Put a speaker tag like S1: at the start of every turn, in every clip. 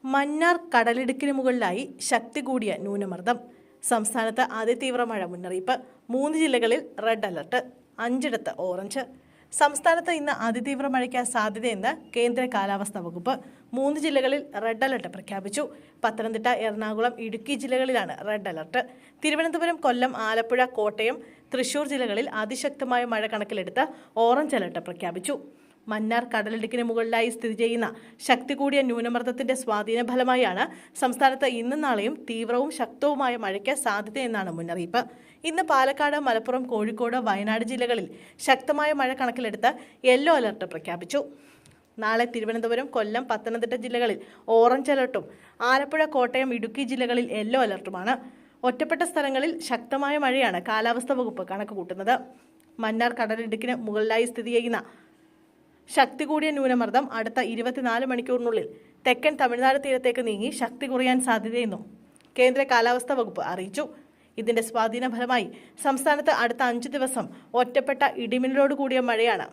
S1: മന്നാർ കടലിടുക്കിന് മുകളിലായി ശക്തി കൂടിയ ന്യൂനമർദ്ദം. സംസ്ഥാനത്ത് അതിതീവ്ര മഴ മുന്നറിയിപ്പ്. 3 ജില്ലകളിൽ റെഡ് അലർട്ട്, 5ഇടത്ത് ഓറഞ്ച്. സംസ്ഥാനത്ത് ഇന്ന് അതിതീവ്ര മഴയ്ക്ക് സാധ്യതയെന്ന് കേന്ദ്ര കാലാവസ്ഥാ വകുപ്പ്. 3 ജില്ലകളിൽ റെഡ് അലർട്ട് പ്രഖ്യാപിച്ചു. പത്തനംതിട്ട, എറണാകുളം, ഇടുക്കി ജില്ലകളിലാണ് റെഡ് അലർട്ട്. തിരുവനന്തപുരം, കൊല്ലം, ആലപ്പുഴ, കോട്ടയം, തൃശൂർ ജില്ലകളിൽ അതിശക്തമായ മഴ കണക്കിലെടുത്ത് ഓറഞ്ച് അലർട്ട് പ്രഖ്യാപിച്ചു. മന്നാർ കടലിടുക്കിന് മുകളിലായി സ്ഥിതി ചെയ്യുന്ന ശക്തി കൂടിയ ന്യൂനമർദ്ദത്തിന്റെ സ്വാധീന ഫലമായാണ് സംസ്ഥാനത്ത് ഇന്നും നാളെയും തീവ്രവും ശക്തവുമായ മഴയ്ക്ക് സാധ്യതയെന്നാണ് മുന്നറിയിപ്പ്. ഇന്ന് പാലക്കാട്, മലപ്പുറം, കോഴിക്കോട്, വയനാട് ജില്ലകളിൽ ശക്തമായ മഴ കണക്കിലെടുത്ത് യെല്ലോ അലർട്ട് പ്രഖ്യാപിച്ചു. നാളെ തിരുവനന്തപുരം, കൊല്ലം, പത്തനംതിട്ട ജില്ലകളിൽ ഓറഞ്ച് അലർട്ടും ആലപ്പുഴ, കോട്ടയം, ഇടുക്കി ജില്ലകളിൽ യെല്ലോ അലർട്ടുമാണ്. ഒറ്റപ്പെട്ട സ്ഥലങ്ങളിൽ ശക്തമായ മഴയാണ് കാലാവസ്ഥാ വകുപ്പ് കണക്കുകൂട്ടുന്നത്. മന്നാർ കടലിടുക്കിന് മുകളിലായി സ്ഥിതി ചെയ്യുന്ന ശക്തി കൂടിയ ന്യൂനമർദ്ദം അടുത്ത 24 മണിക്കൂറിനുള്ളിൽ തെക്കൻ തമിഴ്നാട് തീരത്തേക്ക് നീങ്ങി ശക്തി കുറയാൻ സാധ്യതയെന്നും കേന്ദ്ര കാലാവസ്ഥാ വകുപ്പ് അറിയിച്ചു. ഇതിന്റെ സ്വാധീന ഫലമായി സംസ്ഥാനത്ത് അടുത്ത 5 ദിവസം ഒറ്റപ്പെട്ട ഇടിമിന്നലോട് കൂടിയ മഴയാണ്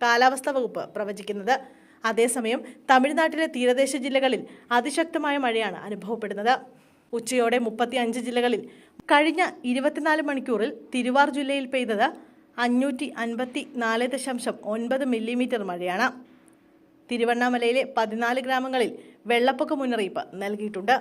S1: കാലാവസ്ഥാ വകുപ്പ് പ്രവചിക്കുന്നത്. അതേസമയം തമിഴ്നാട്ടിലെ തീരദേശ ജില്ലകളിൽ അതിശക്തമായ മഴയാണ് അനുഭവപ്പെടുന്നത്. ഉച്ചയോടെ 35 ജില്ലകളിൽ കഴിഞ്ഞ 24 മണിക്കൂറിൽ തിരുവാർ ജില്ലയിൽ പെയ്തത് 554.9 മില്ലിമീറ്റർ മഴയാണ്. തിരുവണ്ണാമലയിലെ 14 ഗ്രാമങ്ങളിൽ വെള്ളപ്പൊക്ക മുന്നറിയിപ്പ് നൽകിയിട്ടുണ്ട്.